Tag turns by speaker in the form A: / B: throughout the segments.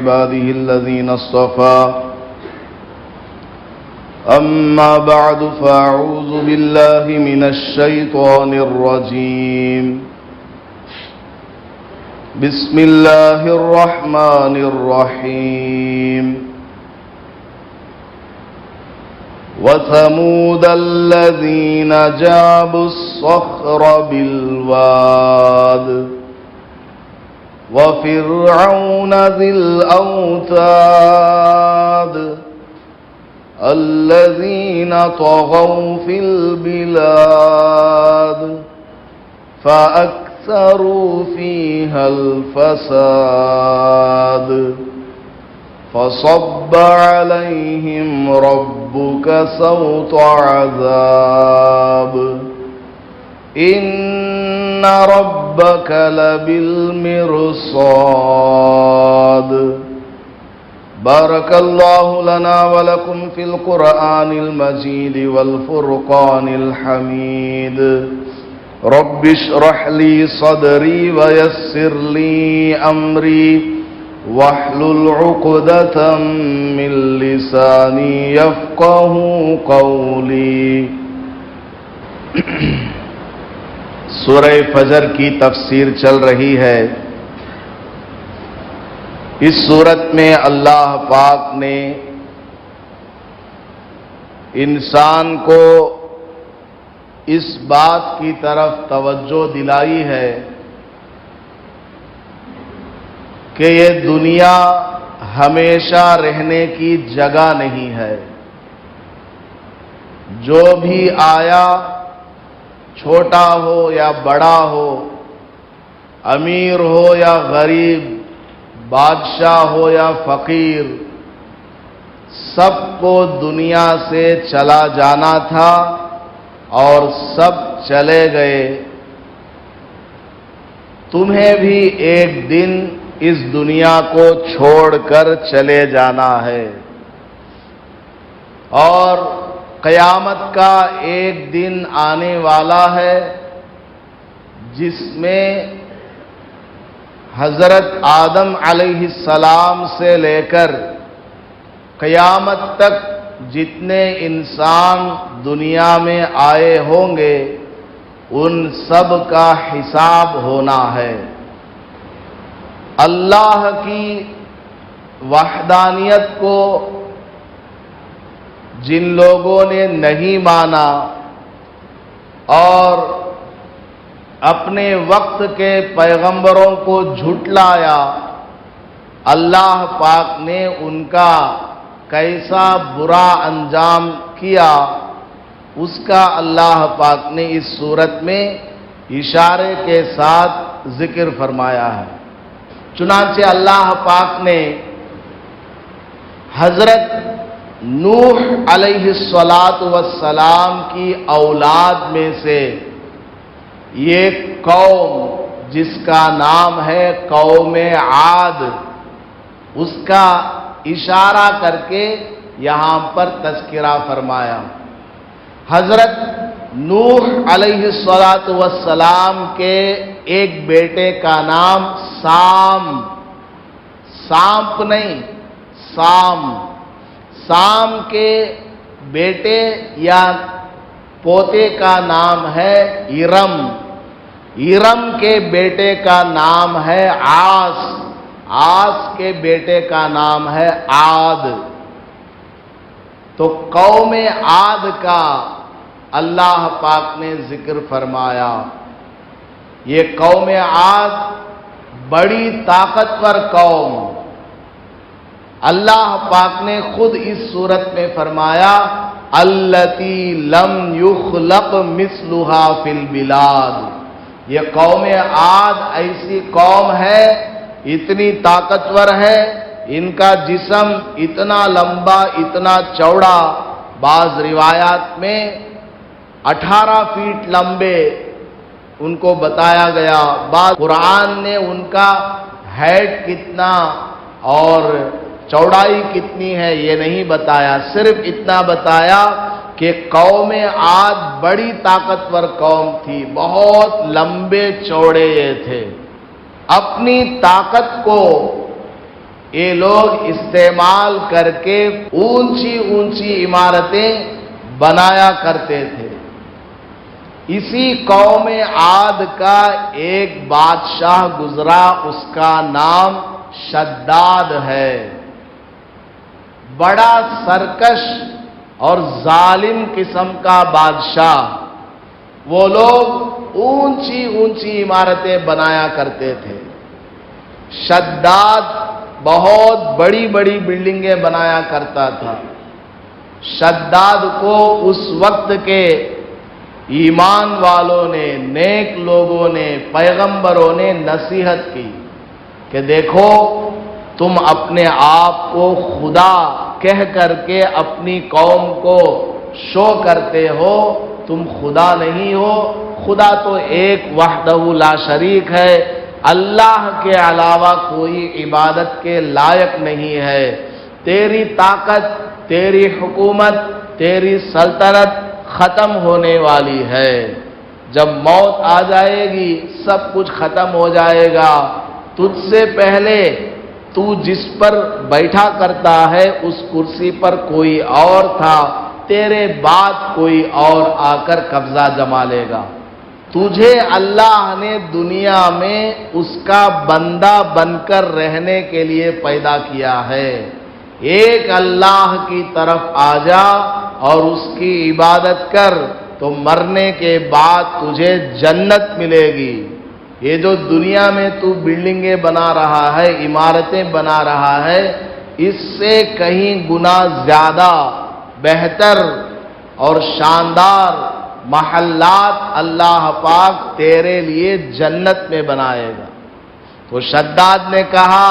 A: عباده الذين اصطفى أما بعد فأعوذ بالله من الشيطان الرجيم بسم الله الرحمن الرحيم وثمود الذين جابوا الصخر بالواد وفرعون ذي الأوتاد الذين طغوا في البلاد فأكثروا فيها الفساد فصب عليهم ربك سوط عذاب إن ربك لبالمرصاد بارك الله لنا ولكم في القرآن المجيد والفرقان الحميد رب اشرح لي صدري ويسر لي أمري واحلل عقدة من لساني يفقه قولي سورہ فجر کی تفسیر چل رہی ہے۔ اس سورت میں اللہ پاک نے انسان کو اس بات کی طرف توجہ دلائی ہے کہ یہ دنیا ہمیشہ رہنے کی جگہ نہیں ہے۔ جو بھی آیا، چھوٹا ہو یا بڑا ہو، امیر ہو یا غریب، بادشاہ ہو یا فقیر، سب کو دنیا سے چلا جانا تھا اور سب چلے گئے۔ تمہیں بھی ایک دن اس دنیا کو چھوڑ کر چلے جانا ہے، اور قیامت کا ایک دن آنے والا ہے جس میں حضرت آدم علیہ السلام سے لے کر قیامت تک جتنے انسان دنیا میں آئے ہوں گے ان سب کا حساب ہونا ہے۔ اللہ کی وحدانیت کو جن لوگوں نے نہیں مانا اور اپنے وقت کے پیغمبروں کو جھٹلایا، اللہ پاک نے ان کا کیسا برا انجام کیا اس کا اللہ پاک نے اس صورت میں اشارے کے ساتھ ذکر فرمایا ہے۔ چنانچہ اللہ پاک نے حضرت نوح علیہ السلام کی اولاد میں سے یہ قوم جس کا نام ہے قوم عاد، اس کا اشارہ کر کے یہاں پر تذکرہ فرمایا۔ حضرت نوح علیہ السلام کے ایک بیٹے کا نام سام، سانپ نہیں، سام کے بیٹے یا پوتے کا نام ہے ارم، ارم کے بیٹے کا نام ہے عاص، عاص کے بیٹے کا نام ہے عاد۔ تو قوم عاد کا اللہ پاک نے ذکر فرمایا۔ یہ قوم عاد بڑی طاقتور قوم، اللہ پاک نے خود اس صورت میں فرمایا التی لم یخلق مثلها فی البلاد۔ یہ قوم عاد ایسی قوم ہے، اتنی طاقتور ہے، ان کا جسم اتنا لمبا، اتنا چوڑا، بعض روایات میں 18 فیٹ لمبے ان کو بتایا گیا۔ بعض قرآن نے ان کا ہیٹ کتنا اور چوڑائی کتنی ہے یہ نہیں بتایا، صرف اتنا بتایا کہ قوم عاد بڑی طاقتور قوم تھی، بہت لمبے چوڑے یہ تھے۔ اپنی طاقت کو یہ لوگ استعمال کر کے اونچی اونچی عمارتیں بنایا کرتے تھے۔ اسی قوم عاد کا ایک بادشاہ گزرا، اس کا نام شداد ہے۔ بڑا سرکش اور ظالم قسم کا بادشاہ۔ وہ لوگ اونچی اونچی عمارتیں بنایا کرتے تھے۔ شداد بہت بڑی بڑی بلڈنگیں بنایا کرتا تھا۔ شداد کو اس وقت کے ایمان والوں نے، نیک لوگوں نے، پیغمبروں نے نصیحت کی کہ دیکھو تم اپنے آپ کو خدا کہہ کر کے اپنی قوم کو شو کرتے ہو، تم خدا نہیں ہو۔ خدا تو ایک وحدہ لا شریک ہے، اللہ کے علاوہ کوئی عبادت کے لائق نہیں ہے۔ تیری طاقت، تیری حکومت، تیری سلطنت ختم ہونے والی ہے۔ جب موت آ جائے گی سب کچھ ختم ہو جائے گا۔ تجھ سے پہلے تو جس پر بیٹھا کرتا ہے اس کرسی پر کوئی اور تھا، تیرے بعد کوئی اور آ کر قبضہ جما لے گا۔ تجھے اللہ نے دنیا میں اس کا بندہ بن کر رہنے کے لیے پیدا کیا ہے۔ ایک اللہ کی طرف آ جا اور اس کی عبادت کر تو مرنے کے بعد تجھے جنت ملے گی۔ یہ جو دنیا میں تو بلڈنگیں بنا رہا ہے، عمارتیں بنا رہا ہے، اس سے کہیں گنا زیادہ بہتر اور شاندار محلات اللہ پاک تیرے لیے جنت میں بنائے گا۔ تو شداد نے کہا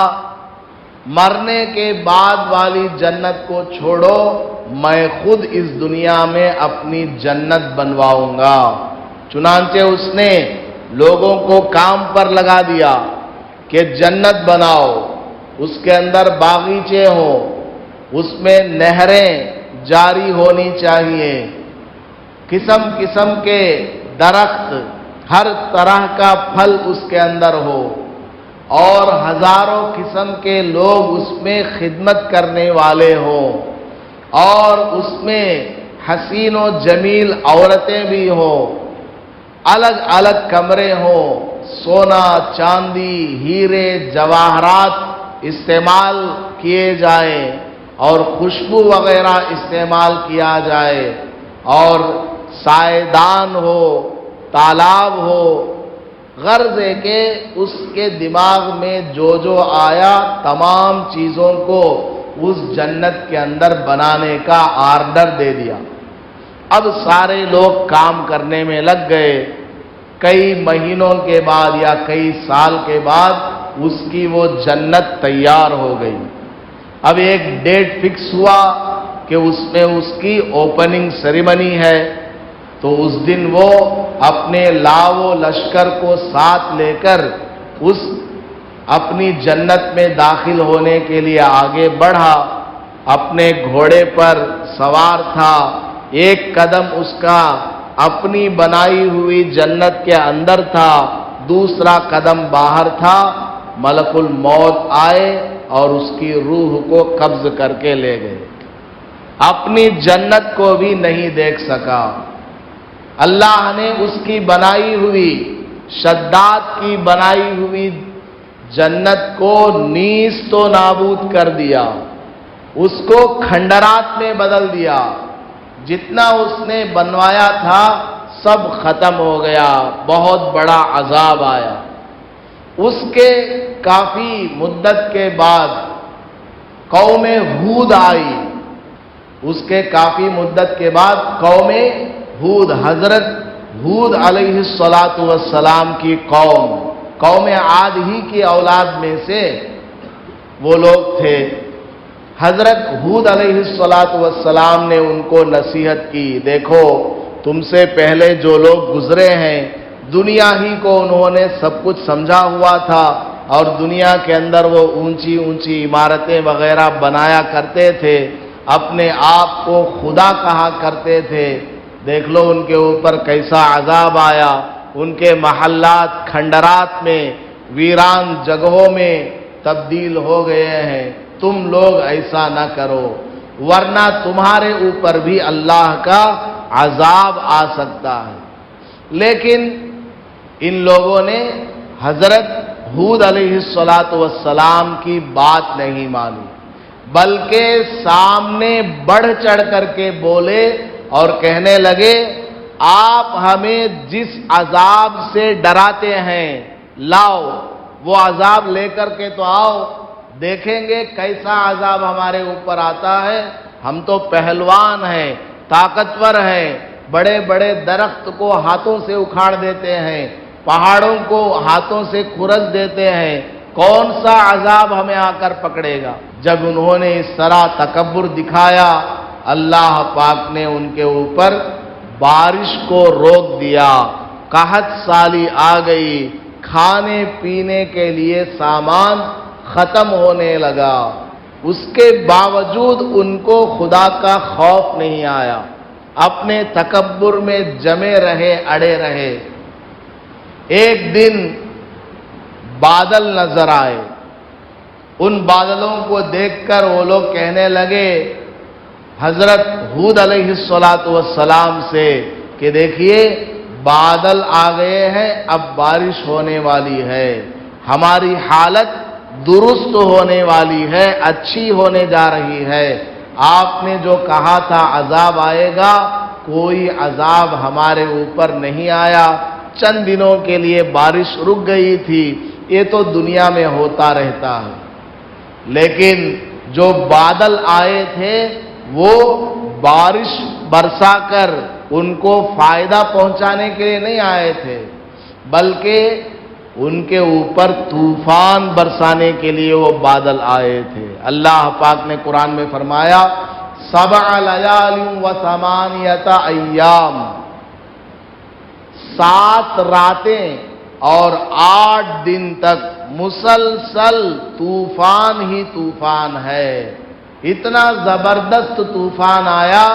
A: مرنے کے بعد والی جنت کو چھوڑو، میں خود اس دنیا میں اپنی جنت بنواؤں گا۔ چنانچہ اس نے لوگوں کو کام پر لگا دیا کہ جنت بناؤ، اس کے اندر باغیچے ہوں، اس میں نہریں جاری ہونی چاہیے، قسم قسم کے درخت، ہر طرح کا پھل اس کے اندر ہو، اور ہزاروں قسم کے لوگ اس میں خدمت کرنے والے ہوں، اور اس میں حسین و جمیل عورتیں بھی ہوں، الگ الگ کمرے ہوں، سونا چاندی ہیرے جواہرات استعمال کیے جائیں اور خوشبو وغیرہ استعمال کیا جائے، اور سائیدان ہو، تالاب ہو، غرض ہے کہ اس کے دماغ میں جو جو آیا تمام چیزوں کو اس جنت کے اندر بنانے کا آرڈر دے دیا۔ اب سارے لوگ کام کرنے میں لگ گئے۔ کئی مہینوں کے بعد یا کئی سال کے بعد اس کی وہ جنت تیار ہو گئی۔ اب ایک ڈیٹ فکس ہوا کہ اس میں اس کی اوپننگ سیریمنی ہے، تو اس دن وہ اپنے لاو لشکر کو ساتھ لے کر اس اپنی جنت میں داخل ہونے کے لیے آگے بڑھا۔ اپنے گھوڑے پر سوار تھا، ایک قدم اس کا اپنی بنائی ہوئی جنت کے اندر تھا، دوسرا قدم باہر تھا۔ ملک الموت آئے اور اس کی روح کو قبض کر کے لے گئے۔ اپنی جنت کو بھی نہیں دیکھ سکا۔ اللہ نے اس کی بنائی ہوئی، شداد کی بنائی ہوئی جنت کو نیست و نابود کر دیا، اس کو کھنڈرات میں بدل دیا۔ جتنا اس نے بنوایا تھا سب ختم ہو گیا، بہت بڑا عذاب آیا۔ اس کے کافی مدت کے بعد قوم ہود آئی۔ اس کے کافی مدت کے بعد قوم ہود، حضرت ہود علیہ السلام کی قوم عاد ہی کی اولاد میں سے وہ لوگ تھے۔ حضرت ہود علیہ السلام نے ان کو نصیحت کی، دیکھو تم سے پہلے جو لوگ گزرے ہیں دنیا ہی کو انہوں نے سب کچھ سمجھا ہوا تھا، اور دنیا کے اندر وہ اونچی اونچی عمارتیں وغیرہ بنایا کرتے تھے، اپنے آپ کو خدا کہا کرتے تھے۔ دیکھ لو ان کے اوپر کیسا عذاب آیا، ان کے محلات کھنڈرات میں، ویران جگہوں میں تبدیل ہو گئے ہیں، تم لوگ ایسا نہ کرو ورنہ تمہارے اوپر بھی اللہ کا عذاب آ سکتا ہے۔ لیکن ان لوگوں نے حضرت ہود علیہ السلام کی بات نہیں مانی، بلکہ سامنے بڑھ چڑھ کر کے بولے اور کہنے لگے آپ ہمیں جس عذاب سے ڈراتے ہیں لاؤ، وہ عذاب لے کر کے تو آؤ، دیکھیں گے کیسا عذاب ہمارے اوپر آتا ہے۔ ہم تو پہلوان ہیں، طاقتور ہیں، بڑے بڑے درخت کو ہاتھوں سے اکھاڑ دیتے ہیں، پہاڑوں کو ہاتھوں سے کھرچ دیتے ہیں، کون سا عذاب ہمیں آ کر پکڑے گا؟ جب انہوں نے اس طرح تکبر دکھایا، اللہ پاک نے ان کے اوپر بارش کو روک دیا، قحط سالی آ گئی، کھانے پینے کے لیے سامان ختم ہونے لگا۔ اس کے باوجود ان کو خدا کا خوف نہیں آیا، اپنے تکبر میں جمے رہے، اڑے رہے۔ ایک دن بادل نظر آئے، ان بادلوں کو دیکھ کر وہ لوگ کہنے لگے حضرت ہود علیہ السلام سے کہ دیکھیے بادل آ گئے ہیں، اب بارش ہونے والی ہے، ہماری حالت درست ہونے والی ہے، اچھی ہونے جا رہی ہے، آپ نے جو کہا تھا عذاب آئے گا، کوئی عذاب ہمارے اوپر نہیں آیا، چند دنوں کے لیے بارش رک گئی تھی، یہ تو دنیا میں ہوتا رہتا ہے۔ لیکن جو بادل آئے تھے وہ بارش برسا کر ان کو فائدہ پہنچانے کے لیے نہیں آئے تھے، بلکہ ان کے اوپر طوفان برسانے کے لیے وہ بادل آئے تھے۔ اللہ پاک نے قرآن میں فرمایا 7 لیال و 8 ایام، 7 راتیں اور 8 دن تک مسلسل طوفان ہی طوفان ہے۔ اتنا زبردست طوفان آیا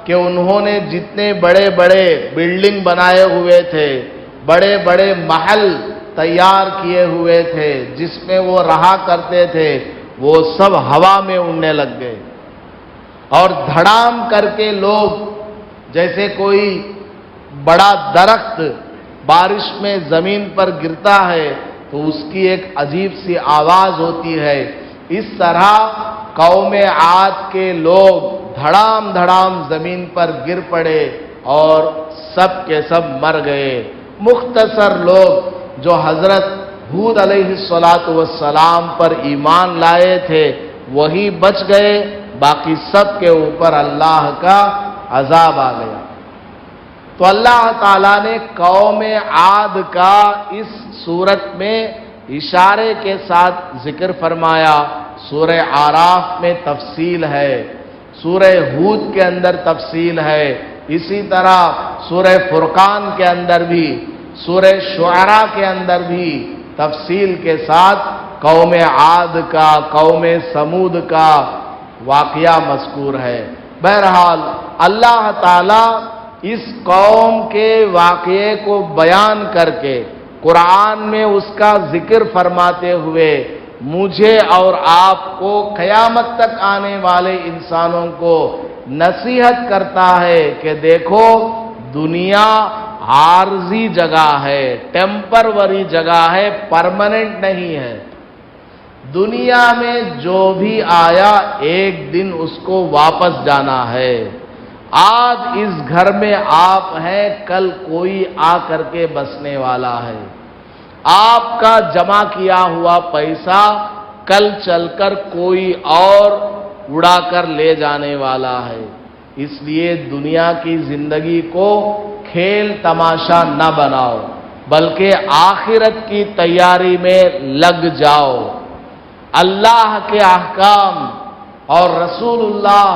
A: کہ انہوں نے جتنے بڑے بڑے بلڈنگ بنائے ہوئے تھے، بڑے بڑے محل تیار کیے ہوئے تھے جس میں وہ رہا کرتے تھے، وہ سب ہوا میں اڑنے لگ گئے، اور دھڑام کر کے لوگ جیسے کوئی بڑا درخت بارش میں زمین پر گرتا ہے تو اس کی ایک عجیب سی آواز ہوتی ہے، اس طرح قوم عاد کے لوگ دھڑام دھڑام زمین پر گر پڑے اور سب کے سب مر گئے۔ مختصر لوگ جو حضرت ہود علیہ السلام پر ایمان لائے تھے وہی بچ گئے، باقی سب کے اوپر اللہ کا عذاب آ گیا۔ تو اللہ تعالیٰ نے قوم عاد کا اس صورت میں اشارے کے ساتھ ذکر فرمایا۔ سورہ اعراف میں تفصیل ہے، سورہ ہود کے اندر تفصیل ہے، اسی طرح سورہ فرقان کے اندر بھی، سورہ شعراء کے اندر بھی تفصیل کے ساتھ قوم عاد کا، قوم سمود کا واقعہ مذکور ہے۔ بہرحال اللہ تعالیٰ اس قوم کے واقعے کو بیان کر کے قرآن میں اس کا ذکر فرماتے ہوئے مجھے اور آپ کو قیامت تک آنے والے انسانوں کو نصیحت کرتا ہے کہ دیکھو دنیا عارضی جگہ ہے، ٹیمپروری جگہ ہے، پرماننٹ نہیں ہے۔ دنیا میں جو بھی آیا ایک دن اس کو واپس جانا ہے۔ آج اس گھر میں آپ ہیں، کل کوئی آ کر کے بسنے والا ہے۔ آپ کا جمع کیا ہوا پیسہ کل چل کر کوئی اور اڑا کر لے جانے والا ہے۔ اس لیے دنیا کی زندگی کو کھیل تماشا نہ بناؤ، بلکہ آخرت کی تیاری میں لگ جاؤ۔ اللہ کے احکام اور رسول اللہ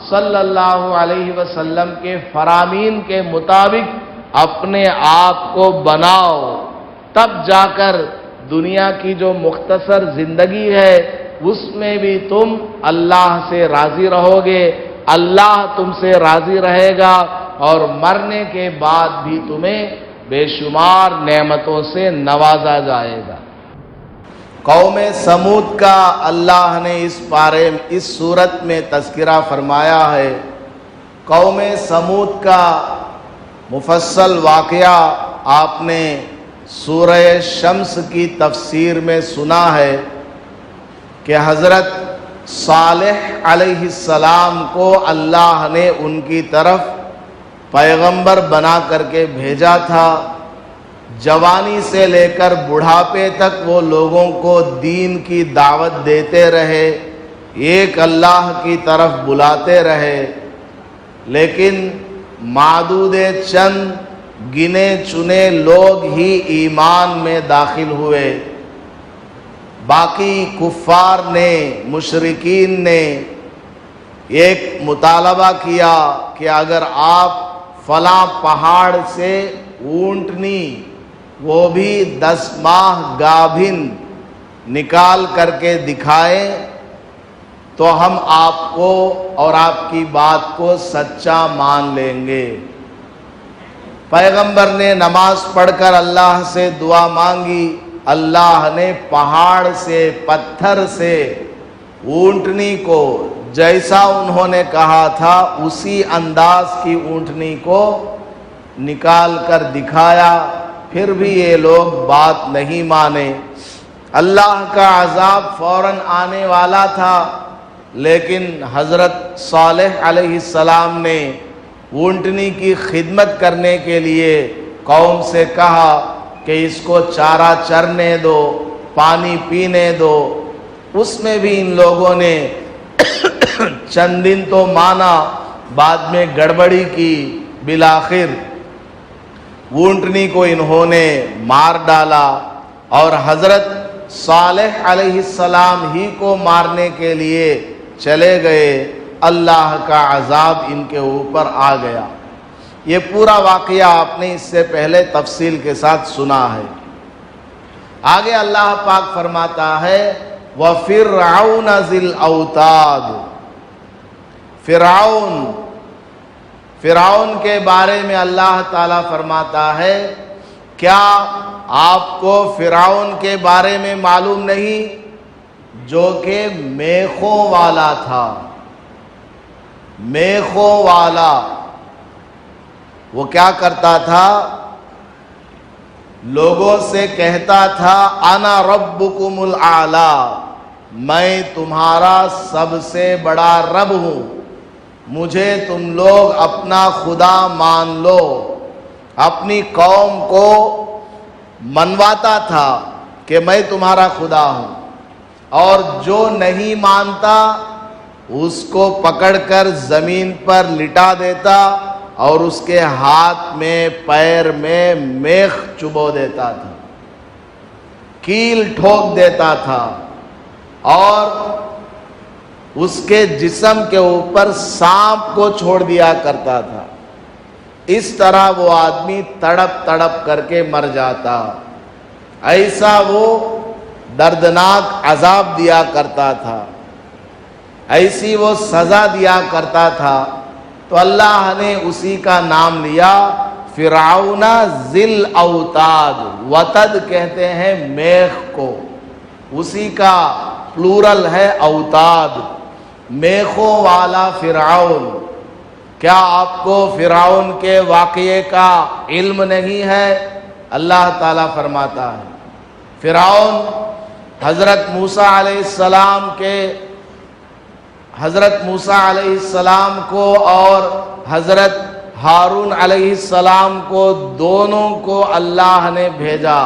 A: صلی اللہ علیہ وسلم کے فرامین کے مطابق اپنے آپ کو بناؤ، تب جا کر دنیا کی جو مختصر زندگی ہے اس میں بھی تم اللہ سے راضی رہو گے، اللہ تم سے راضی رہے گا، اور مرنے کے بعد بھی تمہیں بے شمار نعمتوں سے نوازا جائے گا۔ قوم سمود کا اللہ نے اس صورت میں تذکرہ فرمایا ہے۔ قوم سمود کا مفصل واقعہ آپ نے سورہ شمس کی تفسیر میں سنا ہے کہ حضرت صالح علیہ السلام کو اللہ نے ان کی طرف پیغمبر بنا کر کے بھیجا تھا۔ جوانی سے لے کر بڑھاپے تک وہ لوگوں کو دین کی دعوت دیتے رہے، ایک اللہ کی طرف بلاتے رہے، لیکن معدود چند گنے چنے لوگ ہی ایمان میں داخل ہوئے۔ باقی کفار نے، مشرکین نے ایک مطالبہ کیا کہ اگر آپ فلاں پہاڑ سے اونٹنی، وہ بھی 10 ماہ گابھن نکال کر کے دکھائیں تو ہم آپ کو اور آپ کی بات کو سچا مان لیں گے۔ پیغمبر نے نماز پڑھ کر اللہ سے دعا مانگی، اللہ نے پہاڑ سے، پتھر سے اونٹنی کو جیسا انہوں نے کہا تھا اسی انداز کی اونٹنی کو نکال کر دکھایا، پھر بھی یہ لوگ بات نہیں مانے۔ اللہ کا عذاب فوراً آنے والا تھا، لیکن حضرت صالح علیہ السلام نے اونٹنی کی خدمت کرنے کے لیے قوم سے کہا کہ اس کو چارہ چرنے دو، پانی پینے دو۔ اس میں بھی ان لوگوں نے چند دن تو مانا، بعد میں گڑبڑی کی، بالآخر اونٹنی کو انہوں نے مار ڈالا، اور حضرت صالح علیہ السلام ہی کو مارنے کے لیے چلے گئے۔ اللہ کا عذاب ان کے اوپر آ گیا۔ یہ پورا واقعہ آپ نے اس سے پہلے تفصیل کے ساتھ سنا ہے۔ آگے اللہ پاک فرماتا ہے وَفِرْعَوْنَ ذِي الْأَوْتَادِ، فرعون کے بارے میں اللہ تعالیٰ فرماتا ہے کیا آپ کو فرعون کے بارے میں معلوم نہیں، جو کہ میخوں والا تھا۔ میخوں والا، وہ کیا کرتا تھا؟ لوگوں سے کہتا تھا انا ربکم الاعلی، میں تمہارا سب سے بڑا رب ہوں، مجھے تم لوگ اپنا خدا مان لو۔ اپنی قوم کو منواتا تھا کہ میں تمہارا خدا ہوں، اور جو نہیں مانتا اس کو پکڑ کر زمین پر لٹا دیتا اور اس کے ہاتھ میں، پیر میں میخ چبو دیتا تھا، کیل ٹھوک دیتا تھا، اور اس کے جسم کے اوپر سانپ کو چھوڑ دیا کرتا تھا۔ اس طرح وہ آدمی تڑپ تڑپ کر کے مر جاتا، ایسا وہ دردناک عذاب دیا کرتا تھا، ایسی وہ سزا دیا کرتا تھا۔ تو اللہ نے اسی کا نام لیا فرعون ذی الاوتاد، وتد کہتے ہیں میخ کو، اسی کا پلورل ہے اوتاد، میخوں والا فرعون۔ کیا آپ کو فرعون کے واقعے کا علم نہیں ہے؟ اللہ تعالیٰ فرماتا ہے فرعون حضرت موسیٰ علیہ السلام کو اور حضرت ہارون علیہ السلام کو، دونوں کو اللہ نے بھیجا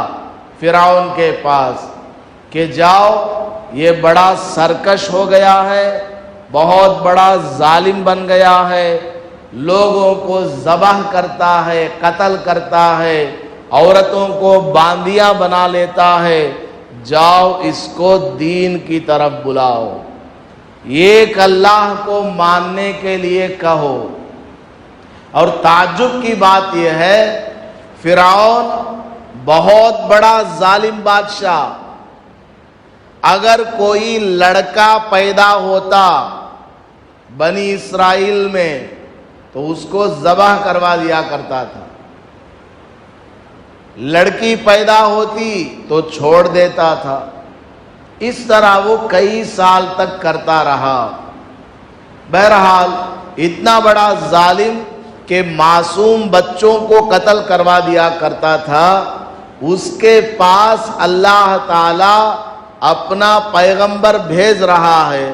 A: فرعون کے پاس کہ جاؤ، یہ بڑا سرکش ہو گیا ہے، بہت بڑا ظالم بن گیا ہے، لوگوں کو ذبح کرتا ہے، قتل کرتا ہے، عورتوں کو باندیاں بنا لیتا ہے، جاؤ اس کو دین کی طرف بلاؤ، ایک اللہ کو ماننے کے لیے کہو۔ اور تعجب کی بات یہ ہے فرعون بہت بڑا ظالم بادشاہ، اگر کوئی لڑکا پیدا ہوتا بنی اسرائیل میں تو اس کو ذبح کروا دیا کرتا تھا، لڑکی پیدا ہوتی تو چھوڑ دیتا تھا۔ اس طرح وہ کئی سال تک کرتا رہا۔ بہرحال اتنا بڑا ظالم کہ معصوم بچوں کو قتل کروا دیا کرتا تھا، اس کے پاس اللہ تعالی اپنا پیغمبر بھیج رہا ہے،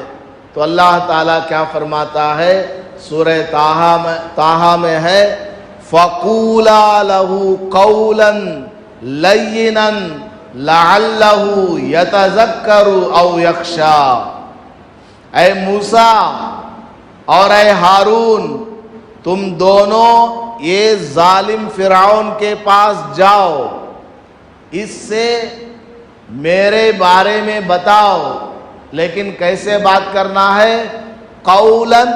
A: تو اللہ تعالیٰ کیا فرماتا ہے؟ سورہ طٰہٰ میں ہے فَقُولَا لَهُ قَوْلًا لَيِّنًا لَعَلَّهُ يَتَذَكَّرُ أَوْ يَخْشَىٰ۔ اے موسیٰ اور اے ہارون، تم دونوں یہ ظالم فرعون کے پاس جاؤ، اس سے میرے بارے میں بتاؤ، لیکن کیسے بات کرنا ہے؟ قولاً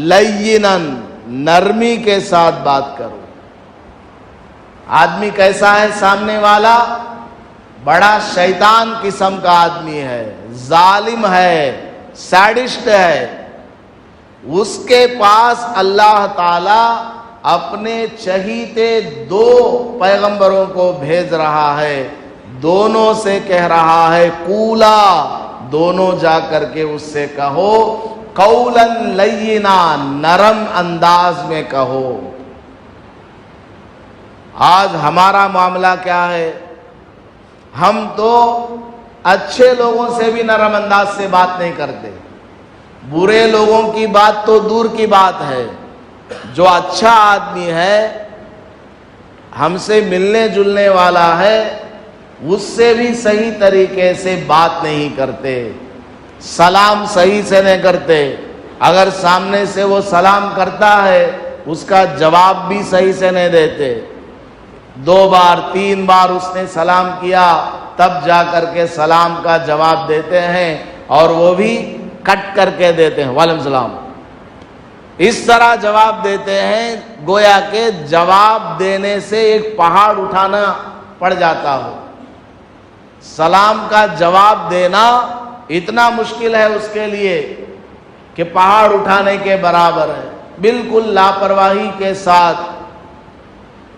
A: لینا، نرمی کے ساتھ بات کرو۔ آدمی کیسا ہے سامنے والا؟ بڑا شیطان قسم کا آدمی ہے، ظالم ہے، سیڈسٹ ہے۔ اس کے پاس اللہ تعالی اپنے چہیتے دو پیغمبروں کو بھیج رہا ہے، دونوں سے کہہ رہا ہے قولا، دونوں جا کر کے اس سے کہو، قولا لینا، نرم انداز میں کہو۔ آج ہمارا معاملہ کیا ہے؟ ہم تو اچھے لوگوں سے بھی نرم انداز سے بات نہیں کرتے، برے لوگوں کی بات تو دور کی بات ہے، جو اچھا آدمی ہے، ہم سے ملنے جلنے والا ہے، اس سے بھی صحیح طریقے سے بات نہیں کرتے، سلام صحیح سے نہیں کرتے۔ اگر سامنے سے وہ سلام کرتا ہے، اس کا جواب بھی صحیح سے نہیں دیتے، 2 بار 3 بار اس نے سلام کیا تب جا کر کے سلام کا جواب دیتے ہیں، اور وہ بھی کٹ کر کے دیتے ہیں، وعلیکم السلام، اس طرح جواب دیتے ہیں گویا کہ جواب دینے سے ایک پہاڑ اٹھانا پڑ جاتا ہو۔ سلام کا جواب دینا اتنا مشکل ہے اس کے لیے کہ پہاڑ اٹھانے کے برابر ہے، بالکل لاپرواہی کے ساتھ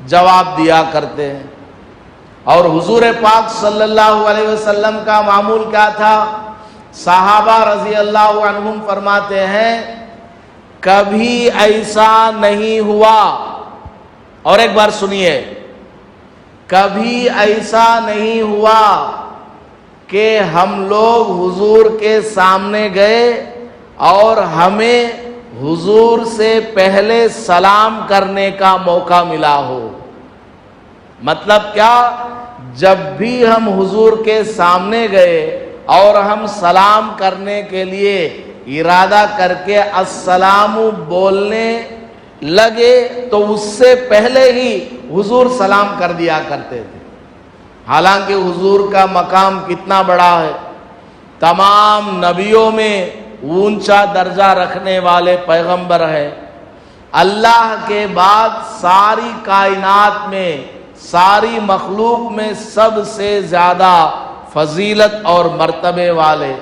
A: جواب دیا کرتے ہیں۔ اور حضور پاک صلی اللہ علیہ وسلم کا معمول کیا تھا؟ صحابہ رضی اللہ عنہم فرماتے ہیں کبھی ایسا نہیں ہوا، اور ایک بار سنیے، کبھی ایسا نہیں ہوا کہ ہم لوگ حضور کے سامنے گئے اور ہمیں حضور سے پہلے سلام کرنے کا موقع ملا ہو۔ مطلب کیا؟ جب بھی ہم حضور کے سامنے گئے اور ہم سلام کرنے کے لیے ارادہ کر کے السلام بولنے لگے تو اس سے پہلے ہی حضور سلام کر دیا کرتے تھے۔ حالانکہ حضور کا مقام کتنا بڑا ہے، تمام نبیوں میں اونچا درجہ رکھنے والے پیغمبر ہیں، اللہ کے بعد ساری کائنات میں، ساری مخلوق میں سب سے زیادہ فضیلت اور مرتبے والے،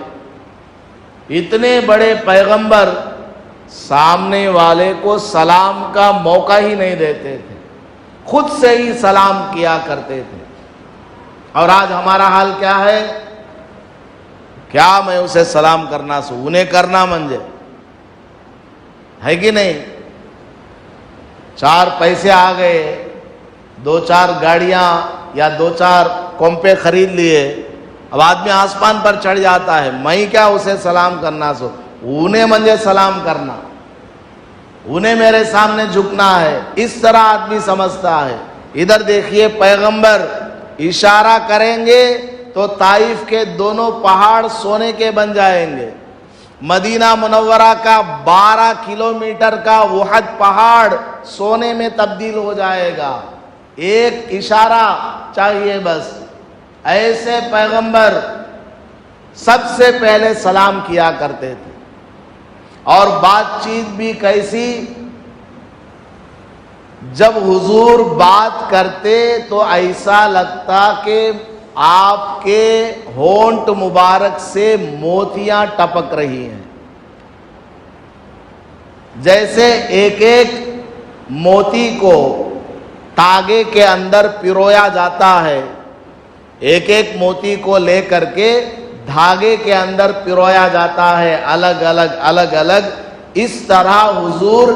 A: اتنے بڑے پیغمبر سامنے والے کو سلام کا موقع ہی نہیں دیتے تھے، خود سے ہی سلام کیا کرتے تھے۔ اور آج ہمارا حال کیا ہے؟ کیا میں اسے سلام کرنا سو انہیں کرنا منجے ہے کہ نہیں؟ 4 پیسے آ گئے، 2-4 گاڑیاں یا 2-4 کومپے خرید لیے، اب آدمی آسمان پر چڑھ جاتا ہے، میں کیا اسے سلام کرنا سو انہیں منجے سلام کرنا، انہیں میرے سامنے جھکنا ہے، اس طرح آدمی سمجھتا ہے۔ ادھر دیکھیے، پیغمبر اشارہ کریں گے تو طائف کے دونوں پہاڑ سونے کے بن جائیں گے، مدینہ منورہ کا 12 کلومیٹر کا احد پہاڑ سونے میں تبدیل ہو جائے گا، ایک اشارہ چاہیے بس۔ ایسے پیغمبر سب سے پہلے سلام کیا کرتے تھے، اور بات چیت بھی کیسی؟ جب حضور بات کرتے تو ایسا لگتا کہ آپ کے ہونٹ مبارک سے موتیاں ٹپک رہی ہیں، جیسے ایک ایک موتی کو تاگے کے اندر پرویا جاتا ہے، ایک ایک موتی کو لے کر کے دھاگے کے اندر پرویا جاتا ہے، الگ الگ۔ اس طرح حضور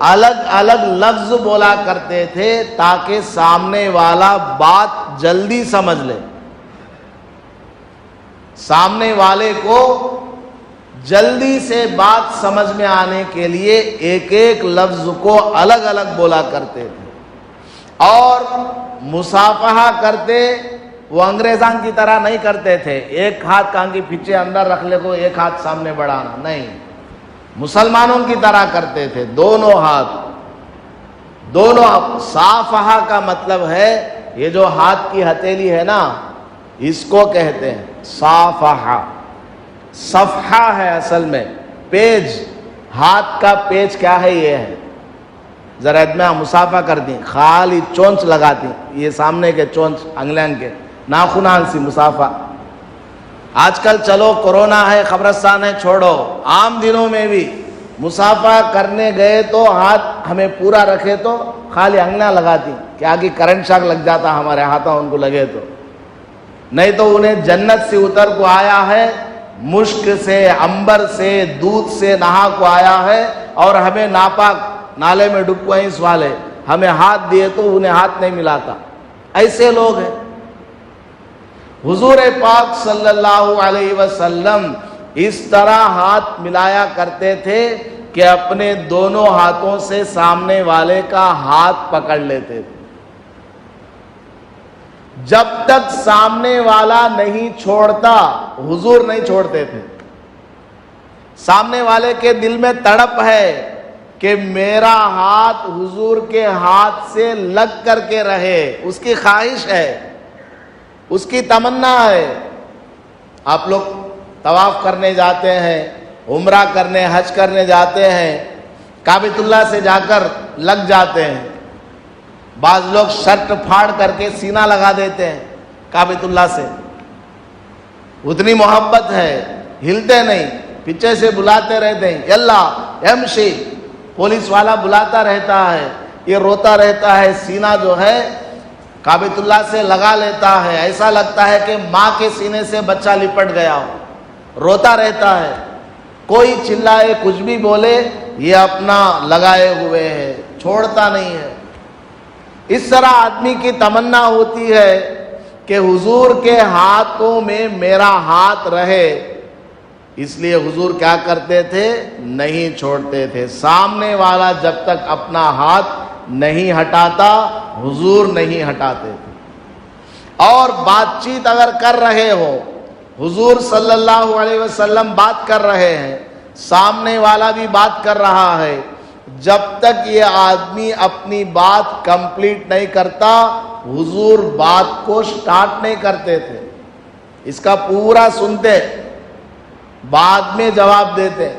A: الگ الگ لفظ بولا کرتے تھے تاکہ سامنے والا بات جلدی سمجھ لے، سامنے والے کو جلدی سے بات سمجھ میں آنے کے لیے ایک ایک لفظ کو الگ الگ بولا کرتے تھے۔ اور مصافحہ کرتے وہ انگریزان کی طرح نہیں کرتے تھے، ایک ہاتھ کان کے پیچھے اندر رکھ لے کو ایک ہاتھ سامنے بڑھانا، نہیں، مسلمانوں کی طرح کرتے تھے، دونوں ہاتھ، دونوں۔ صافحہ کا مطلب ہے یہ جو ہاتھ کی ہتھیلی ہے نا، اس کو کہتے ہیں صافحہ۔ صفحہ ہے اصل میں پیج، ہاتھ کا پیج کیا ہے؟ یہ ہے، ذرا ادمہ مصافحہ کر دیں، خالی چونچ لگاتی، یہ سامنے کے چونچ انگلیاں کے ناخنان سی مصافحہ۔ آج کل چلو کورونا ہے، قبرستان ہے، چھوڑو، عام دنوں میں بھی مصافحہ کرنے گئے تو ہاتھ ہمیں پورا رکھے تو خالی انگلیاں لگاتی، کہ آگے کرنٹ شاک لگ جاتا ہمارے ہاتھوں ان کو لگے تو، نہیں تو انہیں جنت سے اتر کو آیا ہے، مشک سے، عنبر سے، دودھ سے نہا کو آیا ہے، اور ہمیں ناپاک نالے میں ڈبوئیں اس والے، ہمیں ہاتھ دیے تو انہیں ہاتھ نہیں ملاتا، ایسے لوگ ہیں۔ حضور پاک صلی اللہ علیہ وسلم اس طرح ہاتھ ملایا کرتے تھے کہ اپنے دونوں ہاتھوں سے سامنے والے کا ہاتھ پکڑ لیتے تھے، جب تک سامنے والا نہیں چھوڑتا حضور نہیں چھوڑتے تھے۔ سامنے والے کے دل میں تڑپ ہے کہ میرا ہاتھ حضور کے ہاتھ سے لگ کر کے رہے، اس کی خواہش ہے، اس کی تمنا ہے۔ آپ لوگ طواف کرنے جاتے ہیں، عمرہ کرنے، حج کرنے جاتے ہیں، کعبۃ اللہ سے جا کر لگ جاتے ہیں، بعض لوگ شرٹ پھاڑ کر کے سینہ لگا دیتے ہیں کعبۃ اللہ سے، اتنی محبت ہے، ہلتے نہیں، پیچھے سے بلاتے رہتے ہیں، یلا یمشی، پولیس والا بلاتا رہتا ہے، یہ روتا رہتا ہے، سینہ جو ہے کعبۃ اللہ سے لگا لیتا ہے، ایسا لگتا ہے کہ ماں کے سینے سے بچہ لپٹ گیا ہو، روتا رہتا ہے، کوئی چلائے کچھ بھی بولے یہ اپنا لگائے ہوئے ہے، چھوڑتا نہیں ہے۔ اس طرح آدمی کی تمنا ہوتی ہے کہ حضور کے ہاتھوں میں میرا ہاتھ رہے، اس لیے حضور کیا کرتے تھے؟ نہیں چھوڑتے تھے، سامنے والا جب تک اپنا ہاتھ نہیں ہٹاتا حضور نہیں ہٹاتے تھے۔ اور بات چیت اگر کر رہے ہو، حضور صلی اللہ علیہ وسلم بات کر رہے ہیں، سامنے والا بھی بات کر رہا ہے، جب تک یہ آدمی اپنی بات کمپلیٹ نہیں کرتا حضور بات کو سٹارٹ نہیں کرتے تھے، اس کا پورا سنتے، بعد میں جواب دیتے۔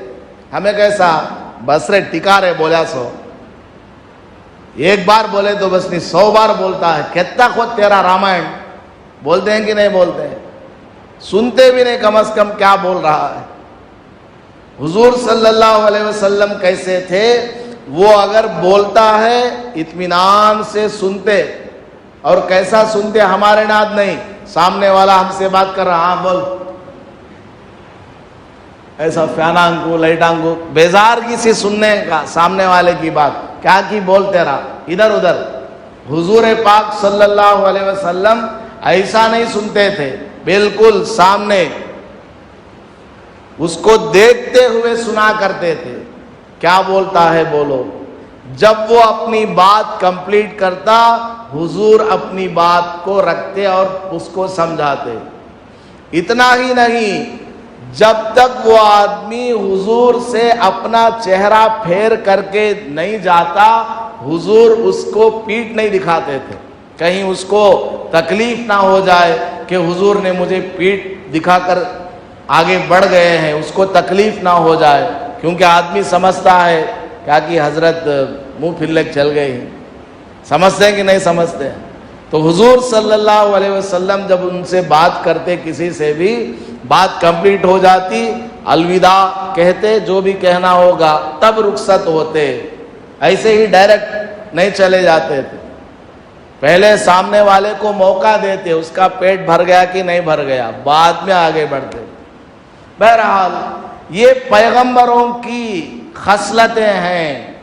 A: ہمیں کیسا بس رے ٹکا رے بولا سو، ایک بار بولے تو بس نہیں 100 بار بولتا ہے، کہتا خود تیرا رامائن، بولتے ہیں کہ نہیں بولتے ہیں؟ سنتے بھی نہیں کم از کم کیا بول رہا ہے۔ حضور صلی اللہ علیہ وسلم کیسے تھے؟ وہ اگر بولتا ہے اطمینان سے سنتے، اور کیسا سنتے؟ ہمارے ناد نہیں، سامنے والا ہم سے بات کر رہا، ہاں بول، ایسا فیانانگو لائٹانگو بیزارگی سے سننے کا سامنے والے کی بات، کیا کی بولتے رہا ادھر ادھر۔ حضور پاک صلی اللہ علیہ وسلم ایسا نہیں سنتے تھے، بالکل سامنے اس کو دیکھتے ہوئے سنا کرتے تھے، کیا بولتا ہے بولو۔ جب وہ اپنی بات کمپلیٹ کرتا حضور اپنی بات کو رکھتے اور اس کو سمجھاتے۔ اتنا ہی نہیں، جب تک وہ آدمی حضور سے اپنا چہرہ پھیر کر کے نہیں جاتا حضور اس کو پیٹھ نہیں دکھاتے تھے، کہیں اس کو تکلیف نہ ہو جائے کہ حضور نے مجھے پیٹھ دکھا کر آگے بڑھ گئے ہیں، اس کو تکلیف نہ ہو جائے، کیونکہ آدمی سمجھتا ہے کیا کہ حضرت منہ پھر چل گئی ہیں، سمجھتے ہیں کہ نہیں سمجھتے ہیں؟ تو حضور صلی اللہ علیہ وسلم جب ان سے بات کرتے، کسی سے بھی بات کمپلیٹ ہو جاتی، الوداع کہتے، جو بھی کہنا ہوگا، تب رخصت ہوتے، ایسے ہی ڈائریکٹ نہیں چلے جاتے تھے، پہلے سامنے والے کو موقع دیتے، اس کا پیٹ بھر گیا کہ نہیں بھر گیا، بعد میں آگے بڑھتے۔ بہرحال یہ پیغمبروں کی خصلتیں ہیں،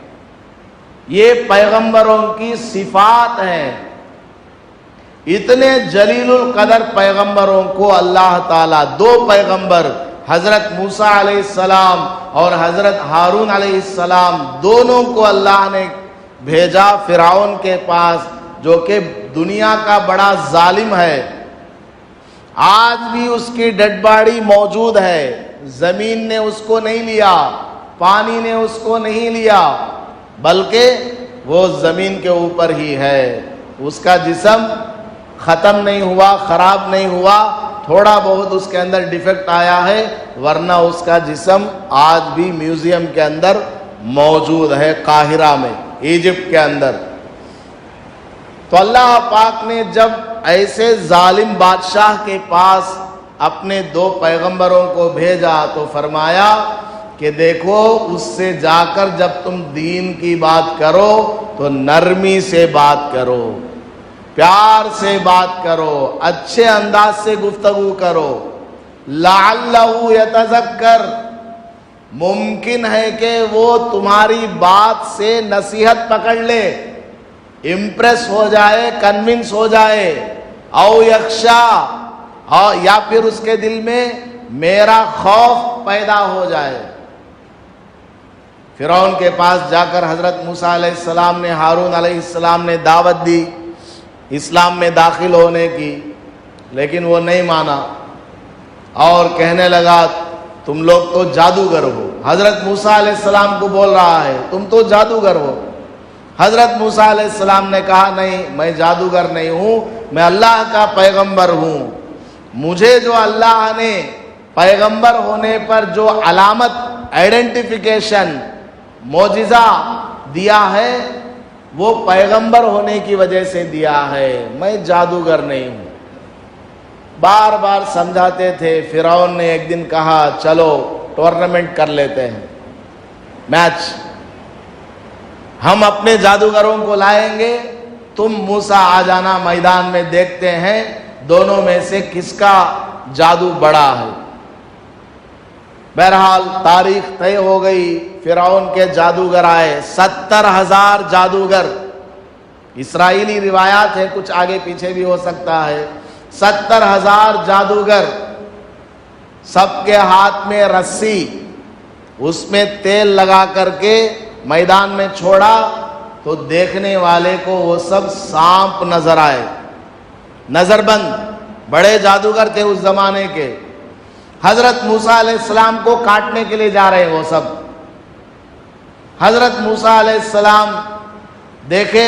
A: یہ پیغمبروں کی صفات ہیں۔ اتنے جلیل القدر پیغمبروں کو اللہ تعالیٰ، دو پیغمبر حضرت موسیٰ علیہ السلام اور حضرت ہارون علیہ السلام، دونوں کو اللہ نے بھیجا فرعون کے پاس، جو کہ دنیا کا بڑا ظالم ہے۔ آج بھی اس کی ڈیڈ باڈی موجود ہے، زمین نے اس کو نہیں لیا، پانی نے اس کو نہیں لیا، بلکہ وہ زمین کے اوپر ہی ہے۔ اس کا جسم ختم نہیں ہوا، خراب نہیں ہوا، تھوڑا بہت اس کے اندر ڈیفیکٹ آیا ہے، ورنہ اس کا جسم آج بھی میوزیم کے اندر موجود ہے، قاہرہ میں، ایجپٹ کے اندر۔ تو اللہ پاک نے جب ایسے ظالم بادشاہ کے پاس اپنے دو پیغمبروں کو بھیجا تو فرمایا کہ دیکھو، اس سے جا کر جب تم دین کی بات کرو تو نرمی سے بات کرو، پیار سے بات کرو، اچھے انداز سے گفتگو کرو، لعلہ یتذکر، ممکن ہے کہ وہ تمہاری بات سے نصیحت پکڑ لے، امپریس ہو جائے، کنونس ہو جائے، او یخشا، یا پھر اس کے دل میں میرا خوف پیدا ہو جائے۔ فرعون کے پاس جا کر حضرت موسیٰ علیہ السلام نے، ہارون علیہ السلام نے دعوت دی اسلام میں داخل ہونے کی، لیکن وہ نہیں مانا اور کہنے لگا تم لوگ تو جادوگر ہو۔ حضرت موسیٰ علیہ السلام کو بول رہا ہے تم تو جادوگر ہو۔ حضرت موسیٰ علیہ السلام نے کہا نہیں، میں جادوگر نہیں ہوں، میں اللہ کا پیغمبر ہوں۔ مجھے جو اللہ نے پیغمبر ہونے پر جو علامت، آئیڈینٹیفیکیشن، معجزہ دیا ہے، وہ پیغمبر ہونے کی وجہ سے دیا ہے، میں جادوگر نہیں ہوں۔ بار بار سمجھاتے تھے۔ فرعون نے ایک دن کہا چلو ٹورنامنٹ کر لیتے ہیں، میچ، ہم اپنے جادوگروں کو لائیں گے، تم موسیٰ آ جانا میدان میں، دیکھتے ہیں دونوں میں سے کس کا جادو بڑا ہے۔ بہرحال تاریخ طے ہو گئی، فرعون کے جادوگر آئے، 70,000 جادوگر، اسرائیلی روایات ہے، کچھ آگے پیچھے بھی ہو سکتا ہے، 70,000 جادوگر، سب کے ہاتھ میں رسی، اس میں تیل لگا کر کے میدان میں چھوڑا تو دیکھنے والے کو وہ سب سانپ نظر آئے، نظر بند، بڑے جادوگر تھے اس زمانے کے۔ حضرت موسیٰ علیہ السلام کو کاٹنے کے لیے جا رہے ہیں وہ سب۔ حضرت موسیٰ علیہ السلام دیکھے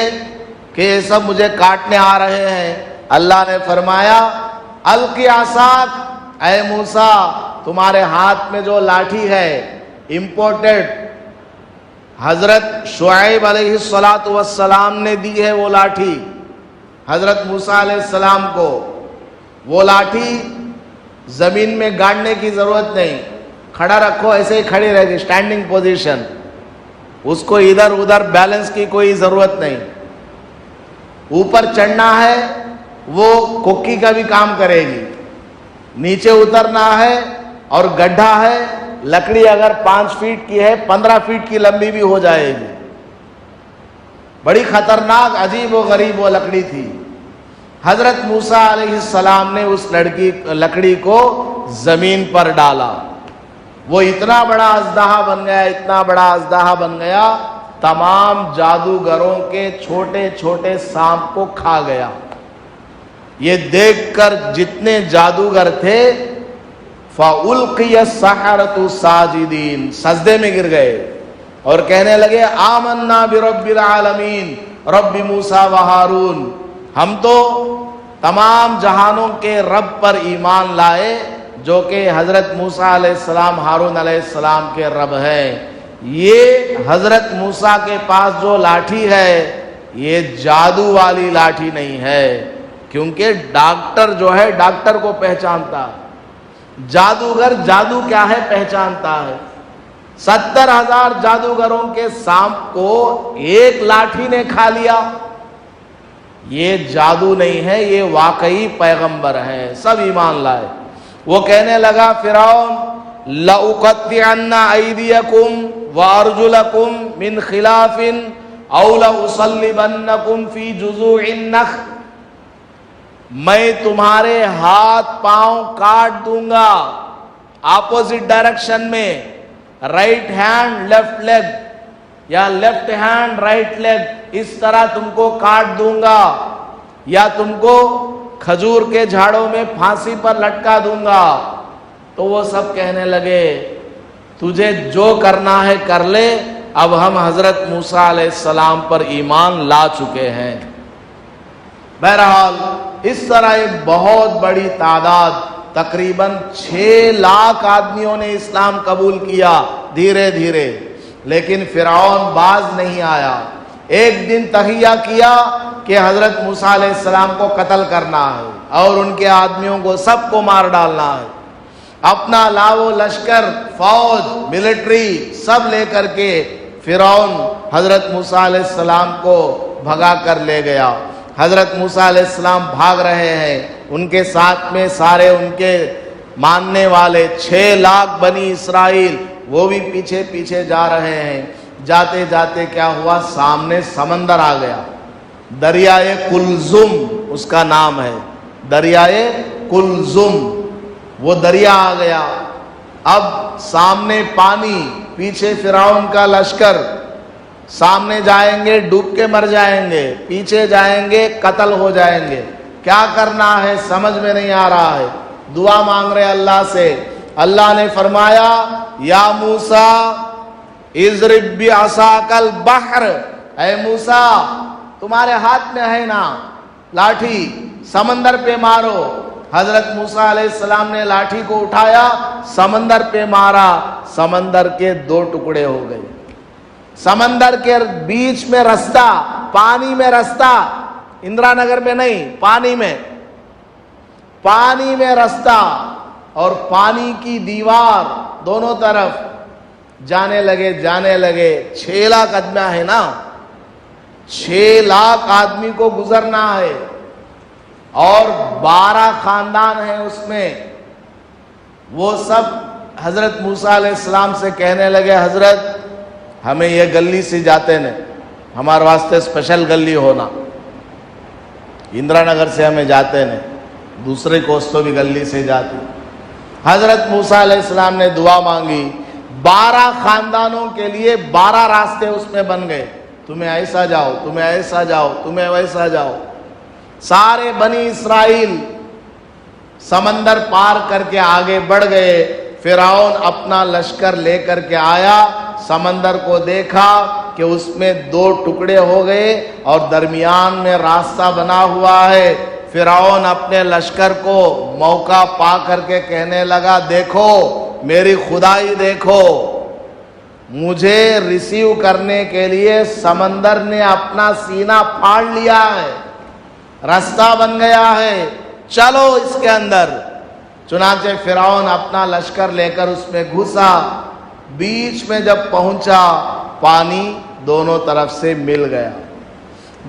A: کہ یہ سب مجھے کاٹنے آ رہے ہیں، اللہ نے فرمایا القی عصاک، اے موسیٰ تمہارے ہاتھ میں جو لاٹھی ہے، امپورٹڈ، حضرت شعیب علیہ السلام نے دی ہے وہ لاٹھی حضرت موسیٰ علیہ السلام کو۔ وہ لاٹھی زمین میں گاڑنے کی ضرورت نہیں، کھڑا رکھو، ایسے ہی کھڑی رہے گی، اسٹینڈنگ پوزیشن، اس کو ادھر ادھر بیلنس کی کوئی ضرورت نہیں۔ اوپر چڑھنا ہے وہ کوکی کا بھی کام کرے گی، نیچے اترنا ہے اور گڈھا ہے، لکڑی اگر 5 فیٹ کی ہے 15 فیٹ کی لمبی بھی ہو جائے گی۔ بڑی خطرناک، عجیب و غریب وہ لکڑی تھی۔ حضرت موسیٰ علیہ السلام نے اس لکڑی کو زمین پر ڈالا، وہ اتنا بڑا اژدہا بن گیا، اتنا بڑا اژدہا بن گیا، تمام جادوگروں کے چھوٹے چھوٹے سانپ کو کھا گیا۔ یہ دیکھ کر جتنے جادوگر تھے فَأُلْقِيَ السَّحَرَةُ سَاجِدِينَ، سجدے میں گر گئے اور کہنے لگے آمنا برب العالمین رب موسیٰ و ہارون، ہم تو تمام جہانوں کے رب پر ایمان لائے جو کہ حضرت موسیٰ علیہ السلام، ہارون علیہ السلام کے رب ہیں۔ یہ حضرت موسیٰ کے پاس جو لاٹھی ہے یہ جادو والی لاٹھی نہیں ہے، کیونکہ ڈاکٹر جو ہے ڈاکٹر کو پہچانتا، جادوگر جادو کیا ہے پہچانتا ہے۔ 70,000 جادوگروں کے سانپ کو ایک لاٹھی نے کھا لیا۔ یہ جادو نہیں ہے، یہ واقعی پیغمبر ہے، سب ایمان لائے۔ وہ کہنے لگا فرعون لَأُقَطِّعَنَّ أَيْدِيَكُمْ وَأَرْجُلَكُمْ مِنْ خِلَافٍ أَوْ لَأُصَلِّبَنَّكُمْ فِي جُذُوعِ النَّخْلِ، میں تمہارے ہاتھ پاؤں کاٹ دوں گا اپوزٹ ڈائریکشن میں، رائٹ ہینڈ لیفٹ لیگ یا لیفٹ ہینڈ رائٹ لیگ، اس طرح تم کو کاٹ دوں گا، یا تم کو کھجور کے جھاڑوں میں پھانسی پر لٹکا دوں گا۔ تو وہ سب کہنے لگے تجھے جو کرنا ہے کر لے، اب ہم حضرت موسیٰ علیہ السلام پر ایمان لا چکے ہیں۔ بہرحال اس طرح ایک بہت بڑی تعداد، تقریباً 6 لاکھ آدمیوں نے اسلام قبول کیا دھیرے دھیرے، لیکن فرعون باز نہیں آیا۔ ایک دن تہیہ کیا کہ حضرت موسیٰ علیہ السلام کو قتل کرنا ہے اور ان کے آدمیوں کو سب کو مار ڈالنا ہے۔ اپنا لاو لشکر، فوج، ملٹری سب لے کر کے فرعون حضرت موسیٰ علیہ السلام کو بھگا کر لے گیا۔ حضرت موسیٰ علیہ السلام بھاگ رہے ہیں، ان کے ساتھ میں سارے ان کے ماننے والے 6 لاکھ بنی اسرائیل، وہ بھی پیچھے پیچھے جا رہے ہیں۔ جاتے جاتے کیا ہوا، سامنے سمندر آ گیا، دریائے کلزم اس کا نام ہے، دریائے کلزم، وہ دریا آ گیا۔ اب سامنے پانی، پیچھے فرعون کا لشکر، سامنے جائیں گے ڈوب کے مر جائیں گے، پیچھے جائیں گے قتل ہو جائیں گے، کیا کرنا ہے سمجھ میں نہیں آ رہا ہے۔ دعا مانگ رہے اللہ سے۔ اللہ نے فرمایا یا موسیٰ اضرب بعصاک البحر، اے موسیٰ تمہارے ہاتھ میں ہے نا لاٹھی، سمندر پہ مارو۔ حضرت موسیٰ علیہ السلام نے لاٹھی کو اٹھایا، سمندر پہ مارا، سمندر کے 2 ٹکڑے ہو گئے۔ سمندر کے بیچ میں رستہ، پانی میں رستہ، اندرا نگر میں نہیں، پانی میں رستہ اور پانی کی دیوار دونوں طرف، جانے لگے 6 لاکھ آدمی ہے نا، 6 لاکھ آدمی کو گزرنا ہے اور 12 خاندان ہیں اس میں۔ وہ سب حضرت موسیٰ علیہ السلام سے کہنے لگے حضرت ہمیں یہ گلی سے جاتے نے، ہمارے واسطے اسپیشل گلی ہونا، اندرا نگر سے ہمیں جاتے نے، دوسرے کوستوں بھی گلی سے جاتی۔ حضرت موسیٰ علیہ السلام نے دعا مانگی، 12 خاندانوں کے لیے 12 راستے اس میں بن گئے، تمہیں ایسا جاؤ، تمہیں ایسا جاؤ، تمہیں ویسا جاؤ۔ سارے بنی اسرائیل سمندر پار کر کے آگے بڑھ گئے۔ فرعون اپنا لشکر لے کر کے آیا، سمندر کو دیکھا کہ اس میں 2 ٹکڑے ہو گئے اور درمیان میں راستہ بنا ہوا ہے۔ فرعون اپنے لشکر کو موقع پا کر کے کہنے لگا دیکھو میری خدائی دیکھو، مجھے ریسیو کرنے کے لیے سمندر نے اپنا سینہ پھاڑ لیا ہے، راستہ بن گیا ہے، چلو اس کے اندر۔ چنانچہ فرعون اپنا لشکر لے کر اس میں گھسا، بیچ میں جب پہنچا پانی دونوں طرف سے مل گیا۔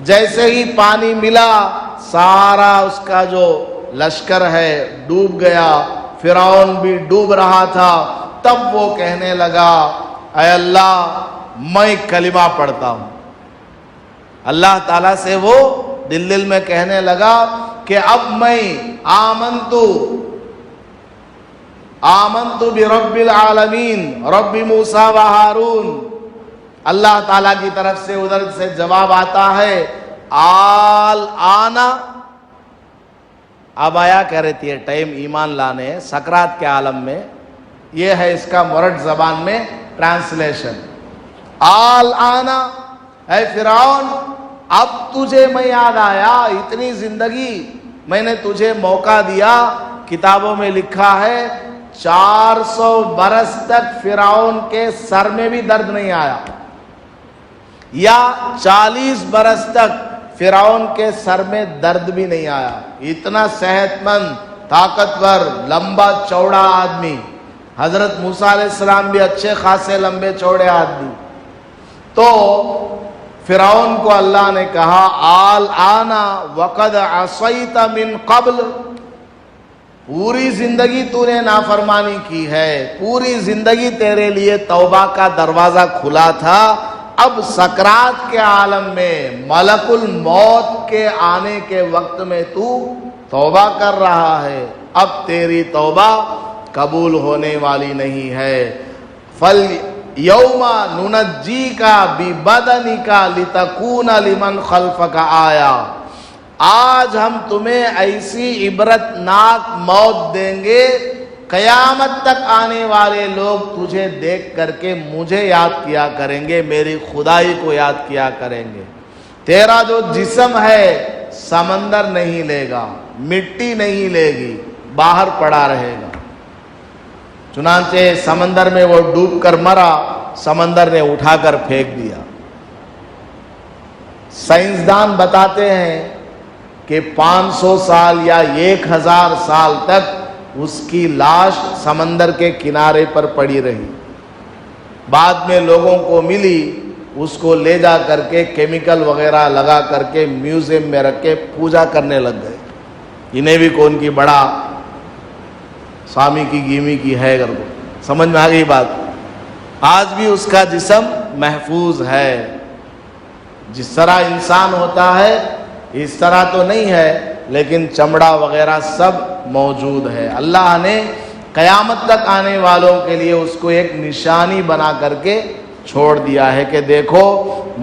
A: جیسے ہی پانی ملا سارا اس کا جو لشکر ہے ڈوب گیا، فرعون بھی ڈوب رہا تھا۔ تب وہ کہنے لگا اے اللہ میں کلمہ پڑھتا ہوں، اللہ تعالیٰ سے وہ دل میں کہنے لگا کہ اب میں آمنت برب العالمین رب موسیٰ و ہارون۔ اللہ تعالیٰ کی طرف سے ادھر سے جواب آتا ہے آنا، اب آیا کہہ رہتی ہے ٹائم ایمان لانے سکرات کے عالم میں، یہ ہے اس کا مرد زبان میں ٹرانسلیشن۔ آنا اے فرعون اب تجھے میں یاد آیا، اتنی زندگی میں نے تجھے موقع دیا، کتابوں میں لکھا ہے 400 برس تک فرعون کے سر میں بھی درد نہیں آیا، یا 40 برس تک فرعون کے سر میں درد بھی نہیں آیا، اتنا صحت مند، طاقتور، لمبا چوڑا آدمی۔ حضرت موسیٰ علیہ السلام بھی اچھے خاصے لمبے چوڑے آدمی۔ تو فرعون کو اللہ نے کہا آل آنا وقد عصیت من قبل، پوری زندگی تو نے نافرمانی کی ہے، پوری زندگی تیرے لیے توبہ کا دروازہ کھلا تھا، اب سکرات کے عالم میں ملک الموت کے آنے کے وقت میں تو توبہ کر رہا ہے، اب تیری توبہ قبول ہونے والی نہیں ہے۔ فَالْيَوْمَ نُنَجِّيكَ بِبَدَنِكَ لِتَكُونَ لِمَنْ خَلْفَكَ آیَةً، آج ہم تمہیں ایسی عبرتناک موت دیں گے، قیامت تک آنے والے لوگ تجھے دیکھ کر کے مجھے یاد کیا کریں گے، میری خدائی کو یاد کیا کریں گے۔ تیرا جو جسم ہے سمندر نہیں لے گا، مٹی نہیں لے گی، باہر پڑا رہے گا۔ چنانچہ سمندر میں وہ ڈوب کر مرا، سمندر نے اٹھا کر پھینک دیا۔ سائنسدان بتاتے ہیں کہ 500 سال یا 1000 سال تک اس کی لاش سمندر کے کنارے پر پڑی رہی، بعد میں لوگوں کو ملی، اس کو لے جا کر کے کیمیکل وغیرہ لگا کر کے میوزیم میں رکھ کے پوجا کرنے لگ گئے، انہیں بھی کون کی بڑا سوامی کی گیمی کی ہے، کر کو سمجھ میں آ گئی بات۔ آج بھی اس کا جسم محفوظ ہے، جس طرح انسان ہوتا ہے اس طرح تو نہیں ہے، لیکن چمڑا وغیرہ سب موجود ہے۔ اللہ نے قیامت تک آنے والوں کے لیے اس کو ایک نشانی بنا کر کے چھوڑ دیا ہے کہ دیکھو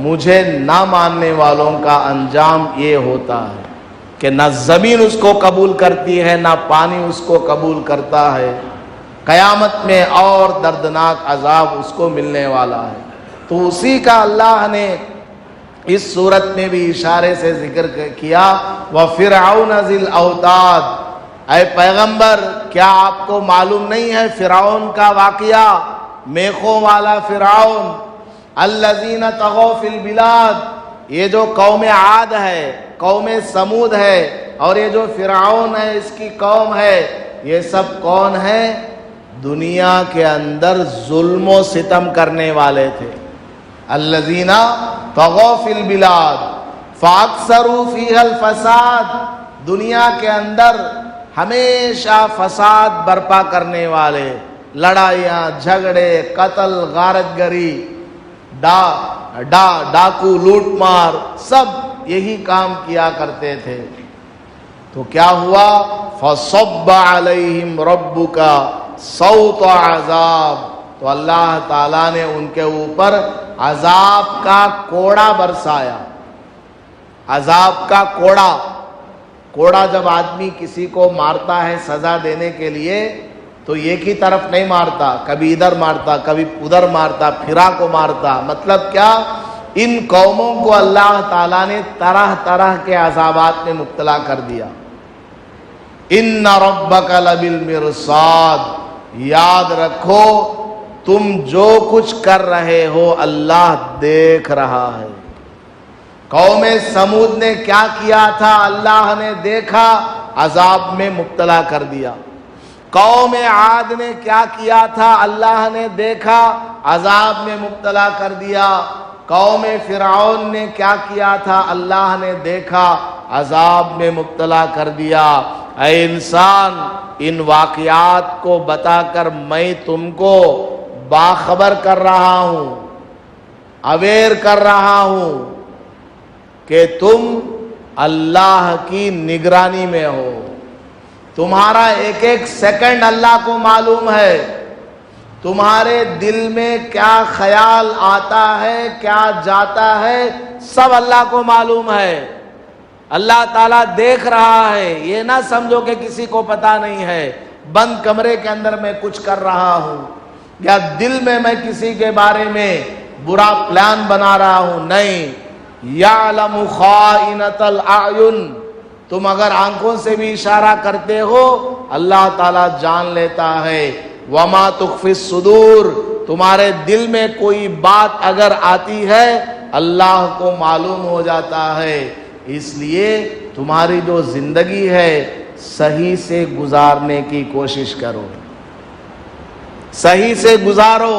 A: مجھے نہ ماننے والوں کا انجام یہ ہوتا ہے کہ نہ زمین اس کو قبول کرتی ہے، نہ پانی اس کو قبول کرتا ہے، قیامت میں اور دردناک عذاب اس کو ملنے والا ہے۔ تو اسی کا اللہ نے اس صورت میں بھی اشارے سے ذکر کیا، وَفِرْعَوْنَ ذِي الْأَوْتَادِ، اے پیغمبر کیا آپ کو معلوم نہیں ہے فرعون کا واقعہ، میخوں والا فرعون، الَّذِينَ طَغَوْا فِي الْبِلَادِ، یہ جو قوم عاد ہے، قوم سمود ہے، اور یہ جو فرعون ہے اس کی قوم ہے، یہ سب کون ہیں؟ دنیا کے اندر ظلم و ستم کرنے والے تھے۔ الذین طغوا فی البلاد فاکثروا فیہا الفساد، دنیا کے اندر ہمیشہ فساد برپا کرنے والے، لڑائیاں، جھگڑے، قتل، غارت گری، ڈاکو، لوٹ مار، سب یہی کام کیا کرتے تھے۔ تو کیا ہوا؟ فَصَبَّ عَلَيْهِمْ رَبُّكَ صَوْتَ عَذَابٍ، تو اللہ تعالیٰ نے ان کے اوپر عذاب کا کوڑا برسایا۔ عذاب کا کوڑا جب آدمی کسی کو مارتا ہے سزا دینے کے لیے تو ایک ہی طرف نہیں مارتا، کبھی ادھر مارتا، کبھی ادھر مارتا، پھرا کو مارتا۔ مطلب کیا؟ ان قوموں کو اللہ تعالیٰ نے طرح طرح کے عذابات میں مبتلا کر دیا۔ ان ربک لبالمرصاد، یاد رکھو تم جو کچھ کر رہے ہو اللہ دیکھ رہا ہے۔ قوم سمود نے کیا کیا تھا اللہ نے دیکھا، عذاب میں مبتلا کر دیا۔ قوم عاد نے کیا کیا تھا اللہ نے دیکھا، عذاب میں مبتلا کر دیا۔ قوم فرعون نے کیا کیا تھا اللہ نے دیکھا، عذاب میں مبتلا کر دیا۔ اے انسان، ان واقعات کو بتا کر میں تم کو باخبر کر رہا ہوں، اویئر کر رہا ہوں کہ تم اللہ کی نگرانی میں ہو، تمہارا ایک ایک سیکنڈ اللہ کو معلوم ہے، تمہارے دل میں کیا خیال آتا ہے، کیا جاتا ہے، سب اللہ کو معلوم ہے۔ اللہ تعالیٰ دیکھ رہا ہے، یہ نہ سمجھو کہ کسی کو پتا نہیں ہے۔ بند کمرے کے اندر میں کچھ کر رہا ہوں یا دل میں کسی کے بارے میں برا پلان بنا رہا ہوں، نہیں۔ یعلم خائنۃ الاعین، تم اگر آنکھوں سے بھی اشارہ کرتے ہو اللہ تعالیٰ جان لیتا ہے۔ وما تخفی الصدور، تمہارے دل میں کوئی بات اگر آتی ہے اللہ کو معلوم ہو جاتا ہے۔ اس لیے تمہاری جو زندگی ہے صحیح سے گزارنے کی کوشش کرو، صحیح سے گزارو،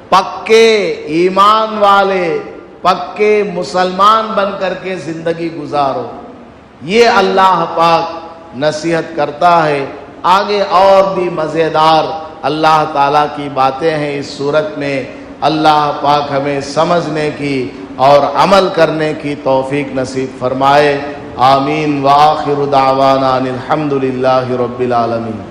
A: پکے ایمان والے، پکے مسلمان بن کر کے زندگی گزارو۔ یہ اللہ پاک نصیحت کرتا ہے۔ آگے اور بھی مزیدار اللہ تعالیٰ کی باتیں ہیں اس صورت میں. اللہ پاک ہمیں سمجھنے کی اور عمل کرنے کی توفیق نصیب فرمائے. آمین. وآخر دعوانا الحمد للہ رب العالمین.